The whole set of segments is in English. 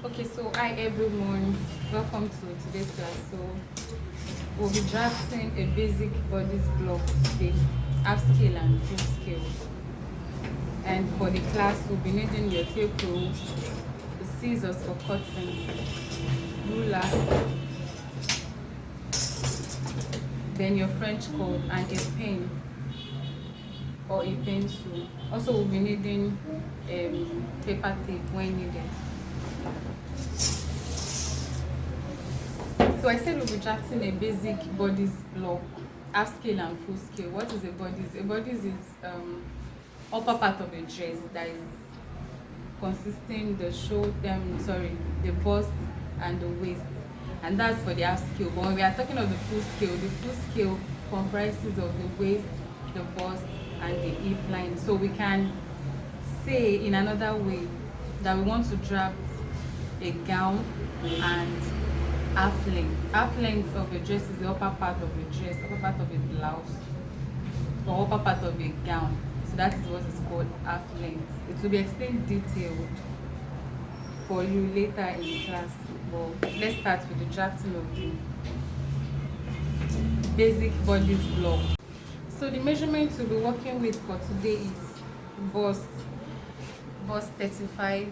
Okay, so hi everyone, welcome to today's class. So we'll be drafting a basic bodice block today, half scale and full scale. And for the class, we'll be needing your tape rule, the scissors for cutting, ruler, then your French cord and a pen or a pencil. Also, we'll be needing paper tape when needed. So I said we'll be drafting a basic bodice block, half scale and full scale. What is a bodice? A bodice is upper part of a dress that is consisting the bust and the waist, and that's for the half scale. But when we are talking of the full scale comprises of the waist, the bust, and the hip line. So we can say in another way that we want to draft a gown and half length of a dress is the upper part of a dress, upper part of a blouse, or upper part of a gown. So that is what is called half length. It will be explained detailed for you later in the class. But let's start with the drafting of the basic bodice block. So the measurements we'll be working with for today is bust 35,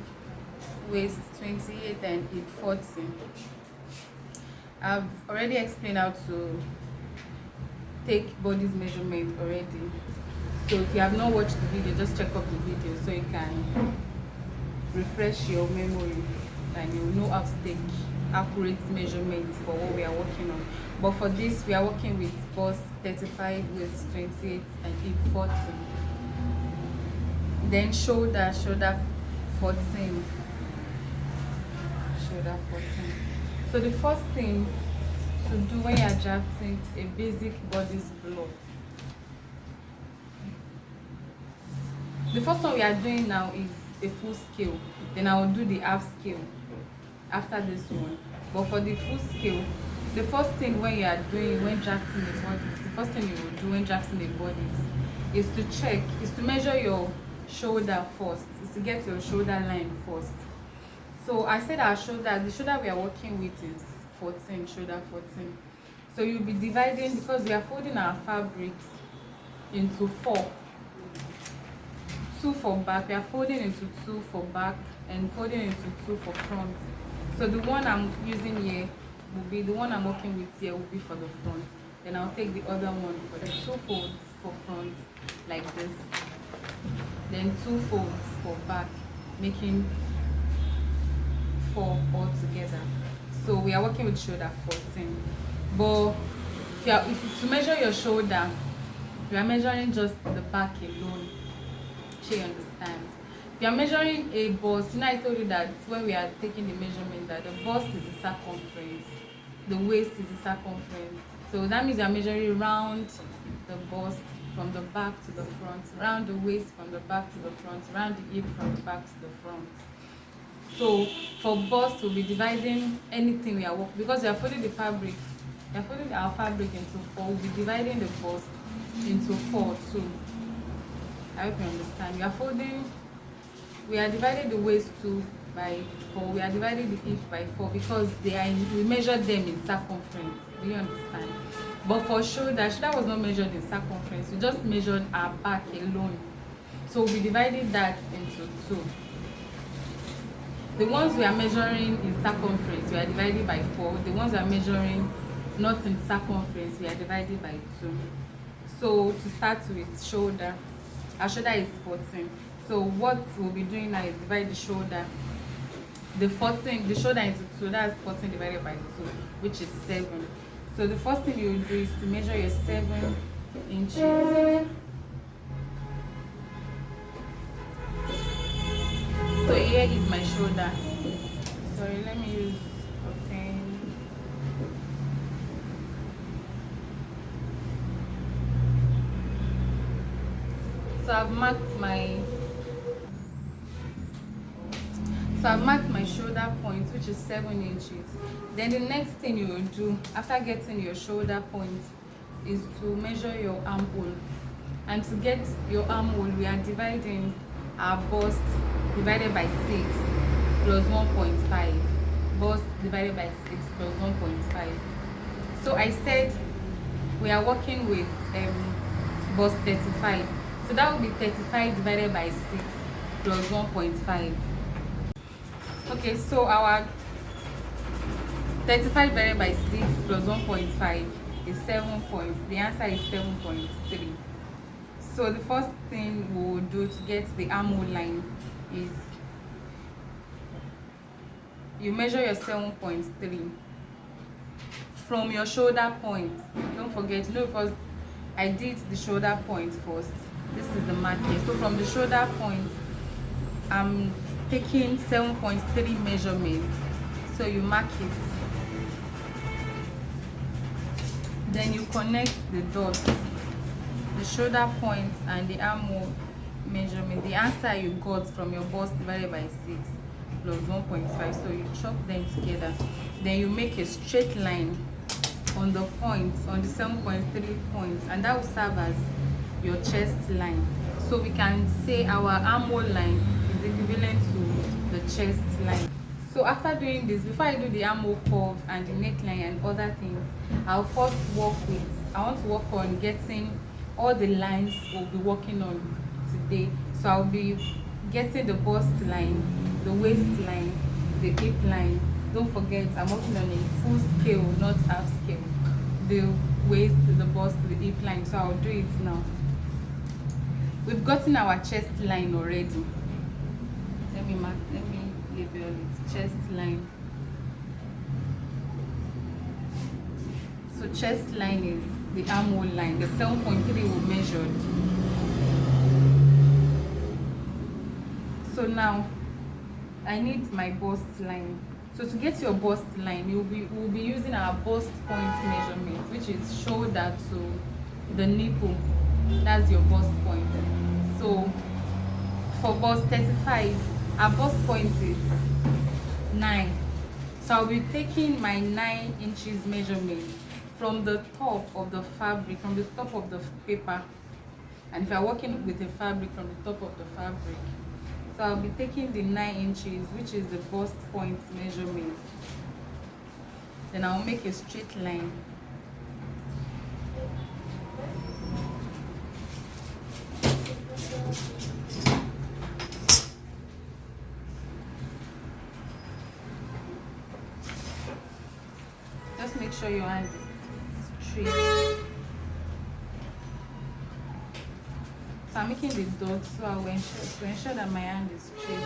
waist 28, and hip 40. I've already explained how to take bodice measurement already. So if you have not watched the video, just check up the video so you can refresh your memory and you know how to take accurate measurements for what we are working on. But for this, we are working with bust 35, waist 28, and hip 40. Then shoulder 14. Shoulder 14. So the first thing to do when you are drafting a basic bodice block, the first one we are doing now is a full scale. Then I will do the half scale after this one. But for the full scale, the first thing when drafting a bodice, the first thing you will do when drafting a bodice is to measure your shoulder first, is to get your shoulder line first. So I said the shoulder we are working with is 14, shoulder 14. So you'll be dividing, because we are folding our fabrics into 4. 2 for back, we are folding into 2 for back and folding into 2 for front. So the one I'm using here will be, the one I'm working with here will be for the front. Then I'll take the other one for the 2 folds for front, like this. Then 2 folds for back, making 4 all together. So we are working with shoulder 14. But if to measure your shoulder, we are measuring just the back alone. You understand? If you are measuring a bust, I told you that when we are taking the measurement that the bust is the circumference, the waist is the circumference. So that means you are measuring round the bust from the back to the front, round the waist from the back to the front, round the hip from the back to the front. So for bust, we'll be dividing anything we are working, because we are folding the fabric. We are folding our fabric into 4. We'll be dividing the bust into 4 too. I hope you understand. We are dividing the waist 2 by 4. We are dividing the hip by 4 because we measured them in circumference. Do you understand? But for shoulder was not measured in circumference. We just measured our back alone. So we'll be dividing that into 2. The ones we are measuring in circumference, we are dividing by 4. The ones we are measuring not in circumference, we are dividing by 2. So to start with shoulder, our shoulder is 14. So what we'll be doing now is divide the shoulder. The shoulder into 2, that's 14 divided by 2, which is 7. So the first thing you will do is to measure your 7 inches. So here is my shoulder. Sorry, let me use a pen. So I've marked my shoulder point, which is 7 inches. Then the next thing you will do after getting your shoulder point is to measure your armhole. And to get your armhole, we are dividing our bust divided by 6 plus 1.5. divided by 6 plus 1.5. So I said we are working with bust 35. So that will be 35 divided by 6 plus 1.5. Okay, so our 35 divided by 6 plus 1.5 is 7 points. The answer is 7.3. So the first thing we will do to get the armhole line is you measure your 7.3 from your shoulder point. Don't forget, first I did the shoulder point first. This is the mark here. So from the shoulder point, I'm taking 7.3 measurements. So you mark it. Then you connect the dots, the shoulder point and the armhole measurement. The answer you got from your bust divided by 6 plus 1.5. So you chop them together. Then you make a straight line on the points, on the 7.3 points, and that will serve as your chest line. So we can say our armhole line is equivalent to the chest line. So after doing this, before I do the armhole curve and the neckline and other things, I'll first I want to work on getting all the lines we'll be working on today. So I'll be getting the bust line, the waist line, the hip line. Don't forget, I'm working on a full scale, not half scale. The waist, the bust, the hip line. So I'll do it now. We've gotten our chest line already. Let me label it. Chest line. So chest line is the armhole line. The 7.3 we measured. So now I need my bust line. So to get your bust line, we'll be using our bust point measurement, which is shoulder to the nipple. That's your bust point. So for bust 35, our bust point is 9. So I'll be taking my 9 inches measurement from the top of the fabric, from the top of the paper. And if you're working with the fabric, from the top of the fabric. So I'll be taking the 9 inches, which is the bust point measurement. Then I'll make a straight line. Just make sure your hand is straight. So I'm making the dots so I will ensure that my hand is straight.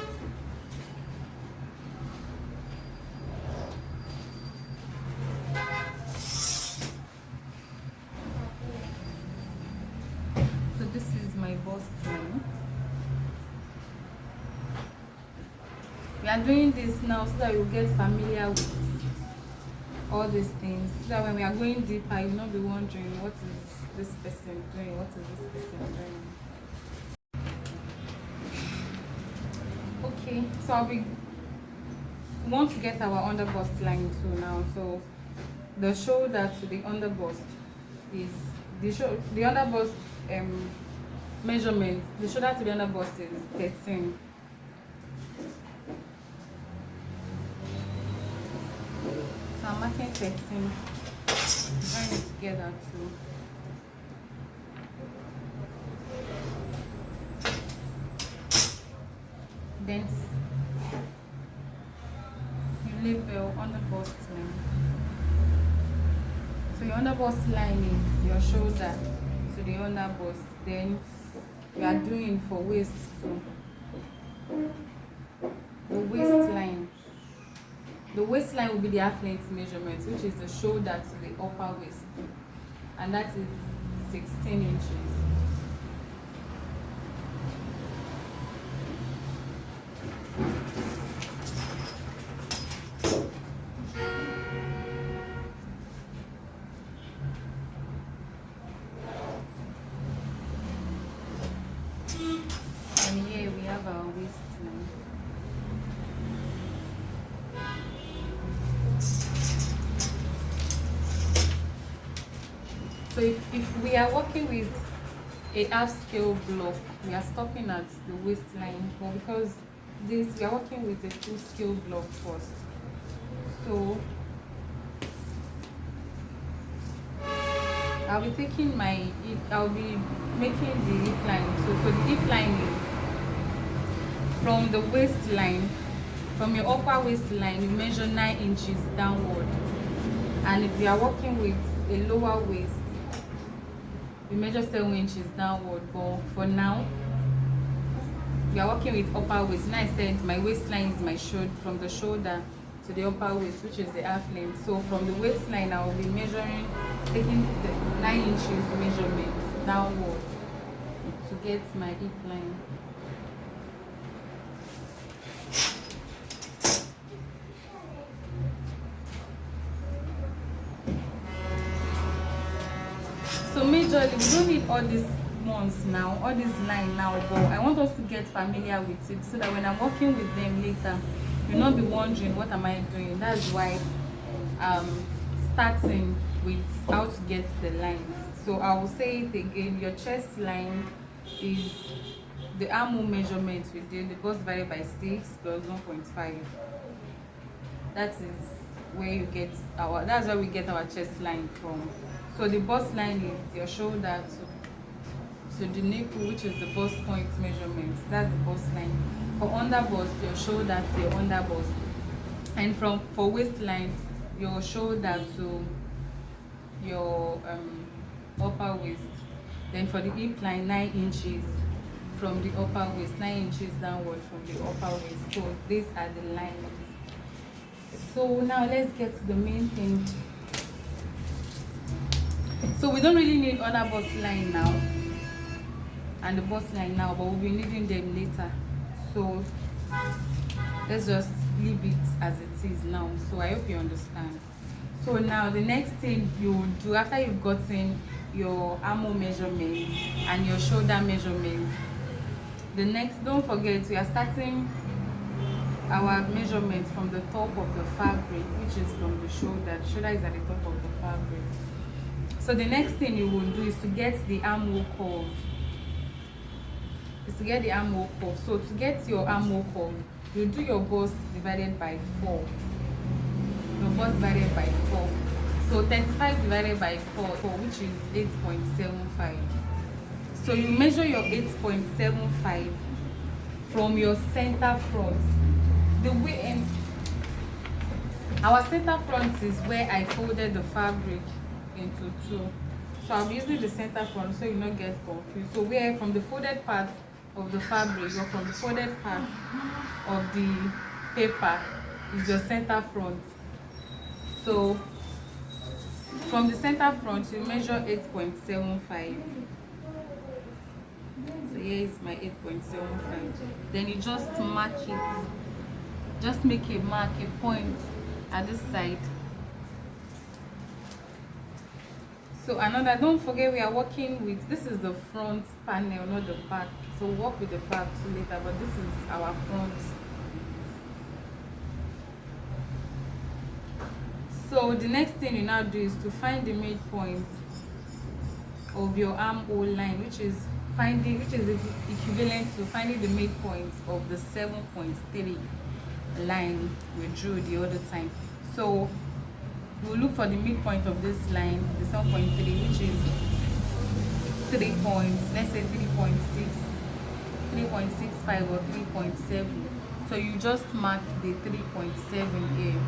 So this is my bust line. We are doing this now so that you get familiar with all these things. So that when we are going deeper, you will not be wondering, what is this person doing? What is this person doing? Okay, so we want to get our under bust line too now. So the shoulder to the under bust is the under bust measurement. The shoulder to the under bust is 13. So I'm marking 13. Join it together too. Then you label on the bust line. So your under bust line is your shoulder to the under bust. Then we are doing for waist too. The waistline. The waistline will be the half length measurement, which is the shoulder to the upper waist, and that is 16 inches. And here we have our waistline. So if we are working with a half scale block, we are stopping at the waistline, but because we are working with a full scale block first. So I'll be taking I'll be making the hip line. So for the hip line is from the waistline, from your upper waistline, you measure 9 inches downward. And if you are working with a lower waist, you measure 7 inches downward. But for now, we are working with upper waist. And I said my waistline is my shoulder, from the shoulder to the upper waist, which is the half length. So from the waistline, I will be measuring, taking the 9 inches measurement downward to get my hip line. So majorly, we don't need all these ones now, all this line now, but I want us to get familiar with it so that when I'm working with them later, you'll not be wondering what am I doing. That's why starting with how to get the lines. So I will say it again. Your chest line is the armhole measurement we did, the bust divided by 6 plus 1.5. That is where you get that's where we get our chest line from. So the bust line is your shoulder to the nipple, which is the bust point measurement. That's the bust line. For under bust, your shoulder to your under bust. And for waistline, your shoulder to your upper waist. Then for the hip line, 9 inches from the upper waist, 9 inches downward from the upper waist. So these are the lines. So now let's get to the main thing. So we don't really need other bust line now and the bust line now, but we'll be needing them later. So let's just leave it as it is now. So I hope you understand. So now the next thing you will do after you've gotten your armhole measurement and your shoulder measurement, the next, don't forget, we are starting our measurement from the top of the fabric, which is from the shoulder. The shoulder is at the top of the fabric. So the next thing you will do is to get the armhole curve. So to get your armhole curve, you do your bust divided by 4. Your bust divided by 4. So 35 divided by 4, which is 8.75. So you measure your 8.75 from your center front. The way our center front is where I folded the fabric into 2. So I'll be using the center front so you not get confused. So where from the folded part of the fabric or from the folded part of the paper is your center front. So from the center front you measure 8.75. So here is my 8.75. Then you just mark it. Just make a mark, a point at this side. So another, don't forget we are working with, this is the front panel, not the back. So we'll work with the back too later, but this is our front. So the next thing you now do is to find the midpoint of your armhole line, which is equivalent to finding the midpoint of the 7.3 line we drew the other time. So we'll look for the midpoint of this line, the 7.3, which is 3 points, let's say 3.6, 3.65 or 3.7. So you just mark the 3.7 here.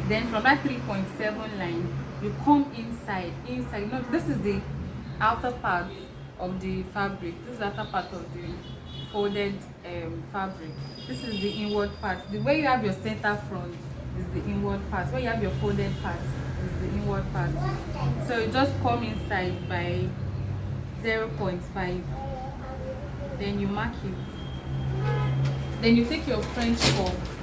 Then from that 3.7 line, you come inside. No, this is the outer part of the fabric. This is the outer part of the folded fabric. This is the inward part. The way you have your center front is the inward part. Where you have your folded part is the inward part. So you just come inside by 0.5. Then you mark it. Then you take your French curve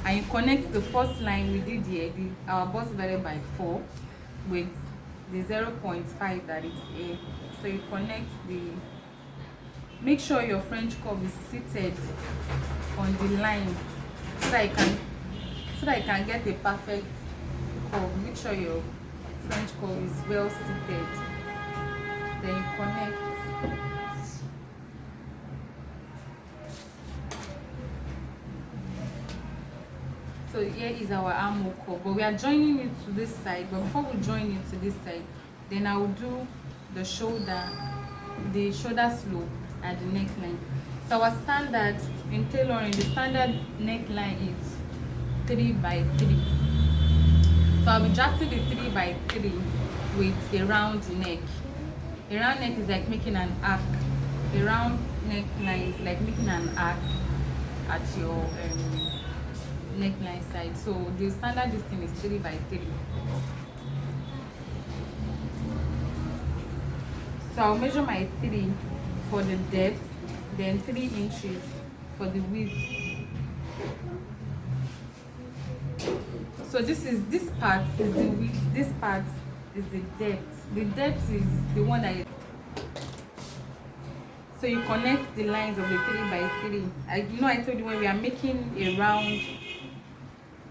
and you connect the first line we did here, our bust divided by 4, with the 0.5 that is here. So you connect make sure your French curve is seated on the line so that I can get a perfect curve. Make sure your French curve is well seated. Then you connect. So here is our armhole curve, but we are joining it to this side. But before we join it to this side, then I will do the shoulder slope and the neckline. So our standard in tailoring, the standard neckline is 3 by 3. So I'll be drafting the 3 by 3 with a round neck. A round neck is like making an arc. A round neckline is like making an arc at your neckline side. So the standard distance is 3 by 3. So I'll measure my 3 for the depth, then 3 inches for the width. So this part is the width, this part is the depth. The depth is the one that is. So you connect the lines of the 3 by 3. I told you when we are making a round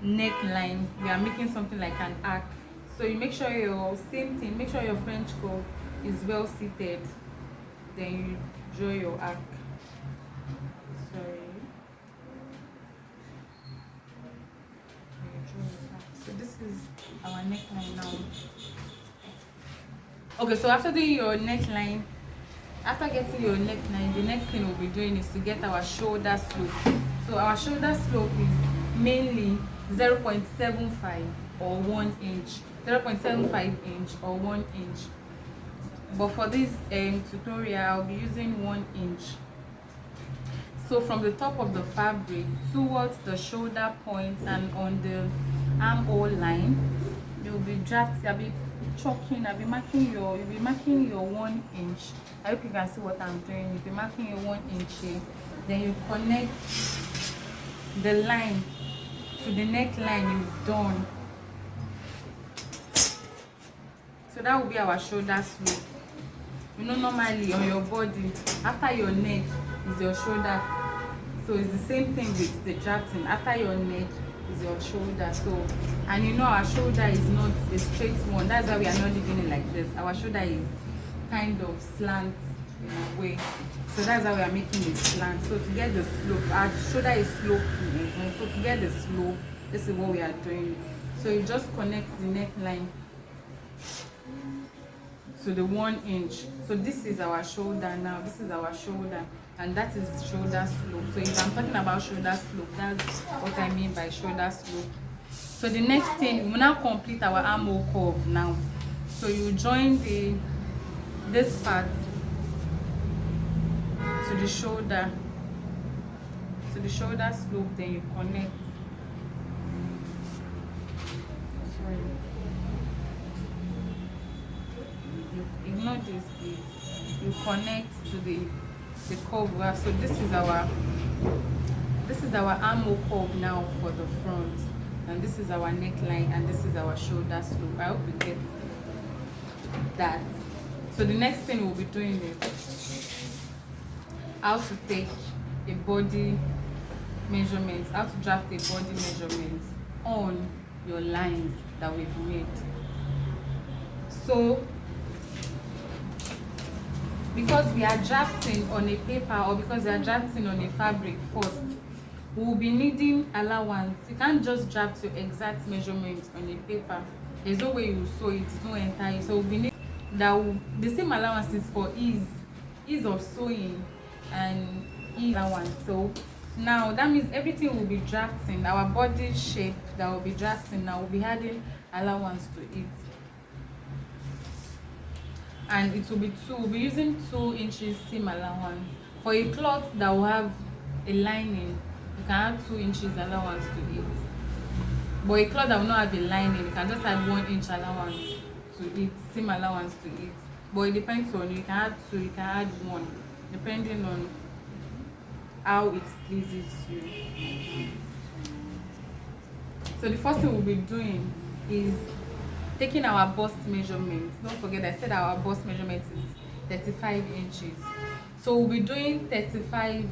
neckline, we are making something like an arc. So you make sure make sure your French curve is well seated. Then you draw your arc. So this is our neckline now. Okay, so after doing your neckline, after getting your neckline, the next thing we'll be doing is to get our shoulder slope. So our shoulder slope is mainly 0.75 or 1 inch. 0.75 inch or 1 inch. But for this tutorial, I'll be using 1 inch. So from the top of the fabric towards the shoulder point and on the armhole line, you'll be I'll be marking you'll be marking your 1 inch. I hope you can see what I'm doing. You'll be marking your 1 inch here. Then you connect the line to the neckline you've done. So that will be our shoulder slope. Normally on your body, after your neck is your shoulder. So it's the same thing with the drafting. After your neck is your shoulder. So, and our shoulder is not a straight one. That's why we are not leaving it like this. Our shoulder is kind of slant in a way. So that's how we are making it slant. So to get the slope, our shoulder is sloping. So to get the slope, this is what we are doing. So you just connect the neckline to the 1 inch. So this is our shoulder now. This is our shoulder, and that is shoulder slope. So if I'm talking about shoulder slope, that's what I mean by shoulder slope. So the next thing, we will now complete our armhole curve now. So you join this part to the shoulder slope, then you connect. Ignore this, please. You connect to the curve we have. So this is our armhole curve now for the front, and this is our neckline, and this is our shoulder slope. I hope you get that. So the next thing we'll be doing is how to take a body measurement, how to draft a body measurement on your lines that we've made. So because we are drafting on a paper, or because we are drafting on a fabric first, we will be needing allowance. You can't just draft your exact measurements on a paper. There's no way you sew it, it won't enter it. So we need the same allowance is for ease of sewing and ease allowance. So now that means everything will be drafting, our body shape that will be drafting now will be adding allowance to it. And it will be we'll be using 2 inches seam allowance. For a cloth that will have a lining, you can add 2 inches allowance to it. But a cloth that will not have a lining, you can just add 1 inch allowance to it, seam allowance to it. But it depends on you can add 2, you can add 1, depending on how it pleases you. So the first thing we'll be doing is taking our bust measurements. Don't forget I said our bust measurement is 35 inches. So we'll be doing 35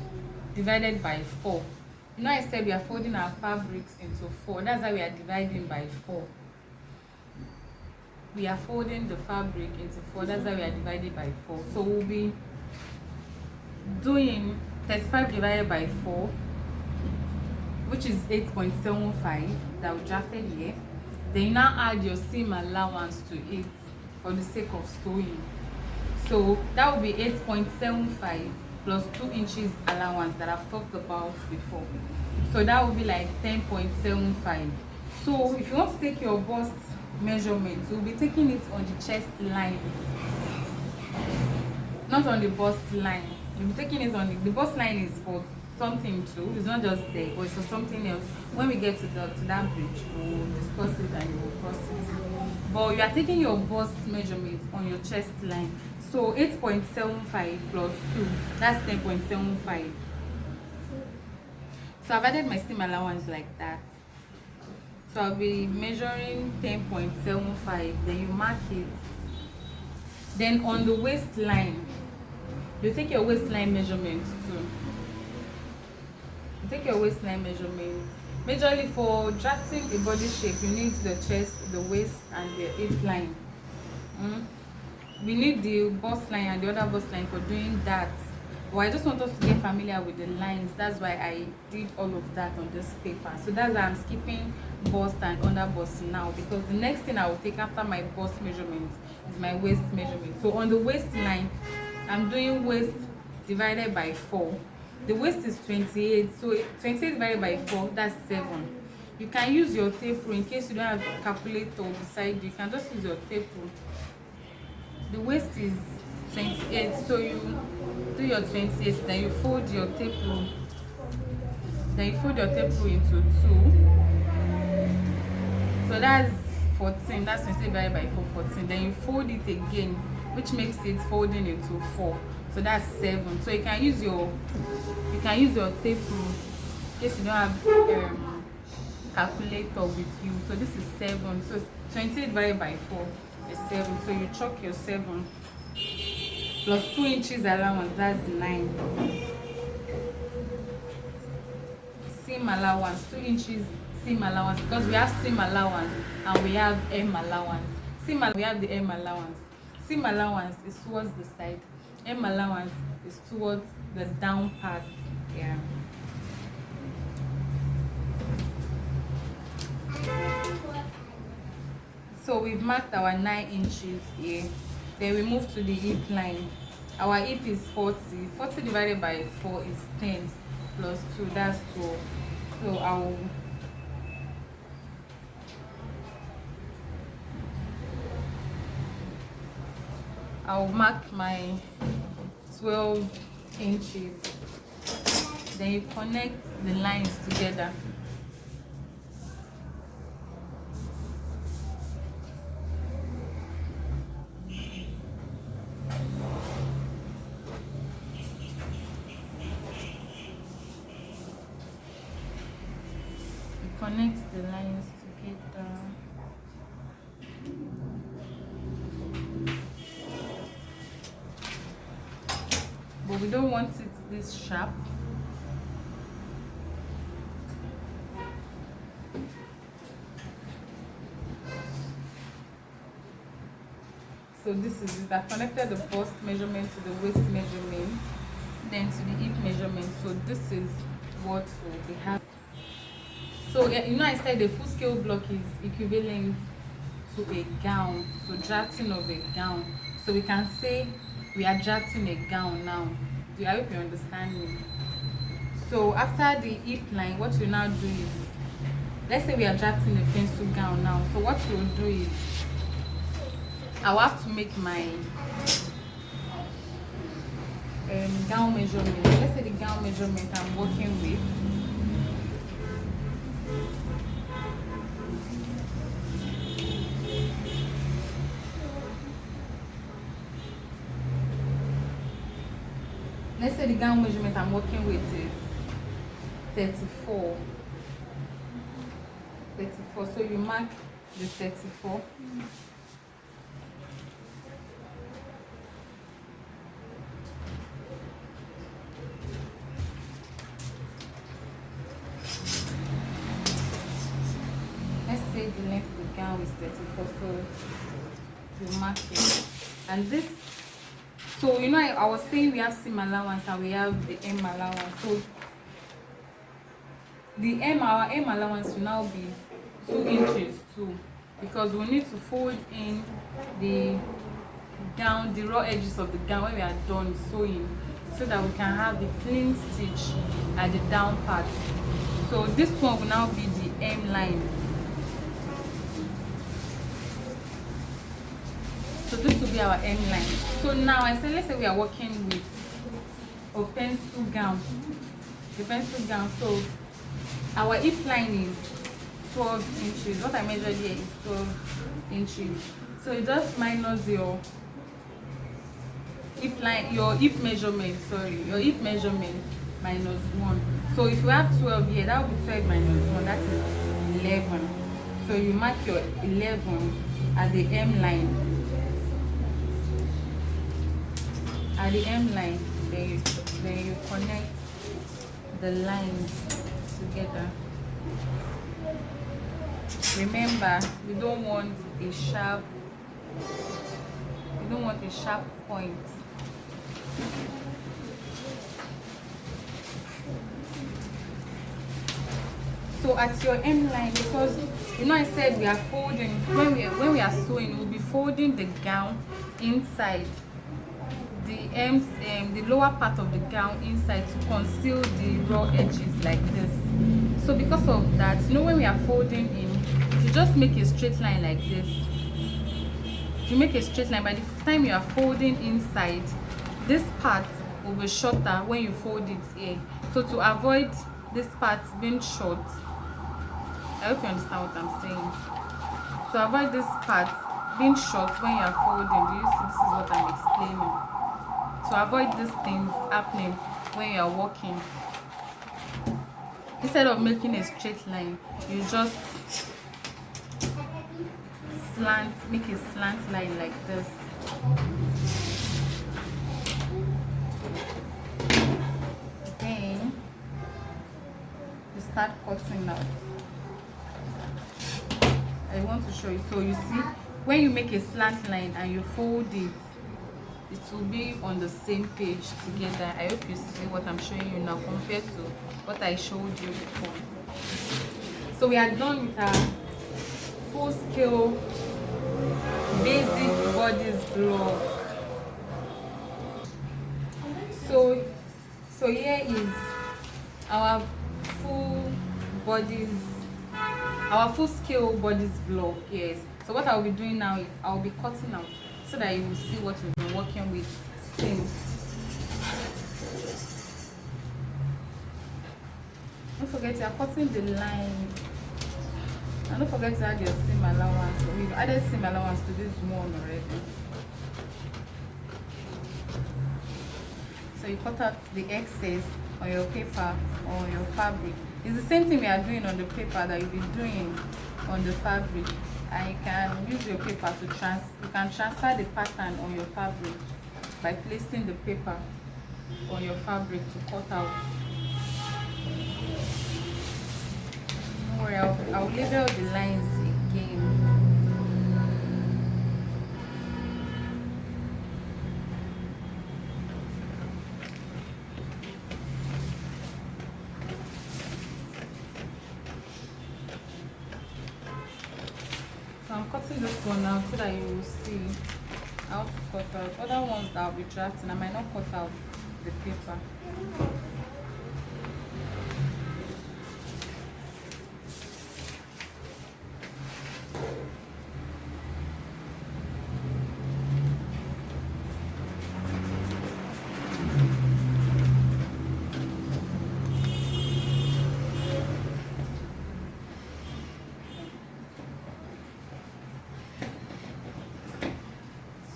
divided by 4. I said we are folding our fabrics into 4. That's why we are dividing by 4. We are folding the fabric into 4. That's why we are divided by 4. So we'll be doing 35 divided by 4, which is 8.75 that we drafted here. Then you now add your seam allowance to it for the sake of sewing. So that would be 8.75 plus 2 inches allowance that I've talked about before. So that would be like 10.75. So if you want to take your bust measurement, you'll be taking it on the chest line, not on the bust line. You'll be taking it on the bust line is for something too. It's not just there, but it's for something else. When we get to that bridge, we'll discuss it and we'll cross it. But you are taking your bust measurement on your chest line. So 8.75 plus 2, that's 10.75. So I've added my seam allowance like that. So I'll be measuring 10.75, then you mark it. Then on the waistline, you take your waistline measurement too. You take your waistline measurement. Majorly for drafting a body shape, you need the chest, the waist, and the hip line. We need the bust line and the other bust line for doing that. But I just want us to get familiar with the lines. That's why I did all of that on this paper. So that's why I'm skipping bust and under bust now, because the next thing I will take after my bust measurement is my waist measurement. So on the waistline, I'm doing waist divided by 4. The waist is 28, so 28 divided by 4, that's 7. You can use your tape rule in case you don't have a calculator beside you. You can just use your tape rule. The waist is 28, so you do your 28, then you fold your tape rule. Then you fold your tape rule into 2. So that's 14, that's 28 divided by 4, 14. Then you fold it again, which makes it folding into 4. So that's 7. So you can use your tape rule in case you don't have calculator with you. So this is 7. So 28 divided by 4 is 7. So you chalk your 7 plus 2 inches allowance, that's 9. Seam allowance, 2 inches seam allowance, because we have seam allowance and we have M allowance. We have the M allowance. Seam allowance is towards the side. M allowance is towards the down part. Yeah. So we've marked our 9 inches here. Then we move to the hip line. Our hip is 40. 40 divided by 4 is 10 plus 2, that's 12. So I'll mark my 12 inches. Then you connect the lines together. Connect the lines together. But we don't want it this sharp. So this is it. I've connected the bust measurement to the waist measurement, then to the hip measurement. So this is what we have. So you know, I said the full scale block is equivalent to a gown, so drafting of a gown. So we can say we are drafting a gown now. I hope you understand me. So after the hip line, what you now do is, let's say we are drafting a pencil gown now. So what we'll do is, I'll have to make my gown measurement. Let's say the gown measurement I'm working with. Let's say the gown measurement I'm working with is 34. 34. So you mark the 34. Let's say the length of the gown is 34. So you mark it. And this, so you know, I was saying we have seam allowance and we have the M allowance. So The M, our M allowance will now be 2 inches too, because we need to fold in the gown, the raw edges of the gown when we are done sewing, so that we can have the clean stitch at the down part. So this one will now be the M line. So this will be our M line. So now I said, let's say we are working with a pencil gown, the pencil gown. So our hip line is 12 inches. What I measured here is 12 inches. So you just minus your hip line, your hip measurement, your hip measurement minus 1. So if you have 12 here, that will be 12 minus 1, that is 11. So you mark your 11 at the M line. At the M line, then you connect the lines together. Remember, we don't want a sharp point. So at your M line, because you know I said we are folding, when we are sewing, we'll be folding the gown inside the lower part of the gown inside to conceal the raw edges like this. So because of that, you know, when we are folding in, if you just make a straight line like this, if you make a straight line, by the time you are folding inside, this part will be shorter when you fold it here. So to avoid this part being short, I hope you understand what I'm saying. To avoid this part being short when you are folding, do you see, this is what I'm explaining. To avoid these things happening when you are walking, instead of making a straight line, you just make a slant line like this. Then you start cutting out. I want to show you. So you see, when you make a slant line and you fold it, it will be on the same page together. I hope you see what I'm showing you now compared to what I showed you before. So we are done with our full scale basic bodice block. So here is our full scale bodice block. Yes. So what I'll be doing now is I'll be cutting out so that you will see what we've been working with since. Don't forget you're cutting the line, and don't forget to add your seam allowance. So we've added seam allowance to this one already. So you cut out the excess on your paper or your fabric. It's the same thing we are doing on the paper that you'll be doing on the fabric. And you can use your paper to transfer the pattern on your fabric by placing the paper on your fabric to cut out. Don't worry, I'll label the lines again. I'm cutting this one now so that you will see how to cut out. Other ones that I'll be drafting, I might not cut out the paper.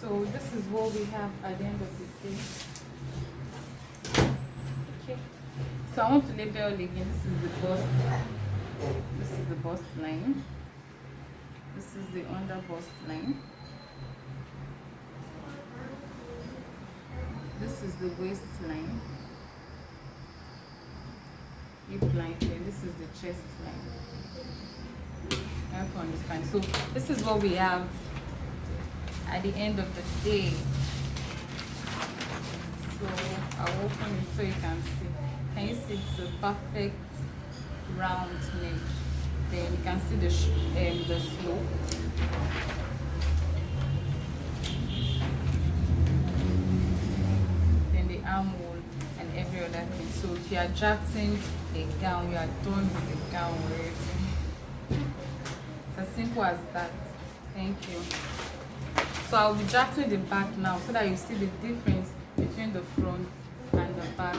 So this is what we have at the end of the day. Okay. So I want to label again. This is the bust. This is the bust line. This is the under bust line. This is the waist line. Hip line here. This is the chest line. I have to understand. So this is what we have at the end of the day. So I'll open it so you can see. Can you see it's a perfect round neck. Then you can see the slope. Then the armhole and every other thing. So if you are drafting a gown, you are done with the gown already. It's as simple as that. Thank you. So I'll be drafting the back now so that you see the difference between the front and the back.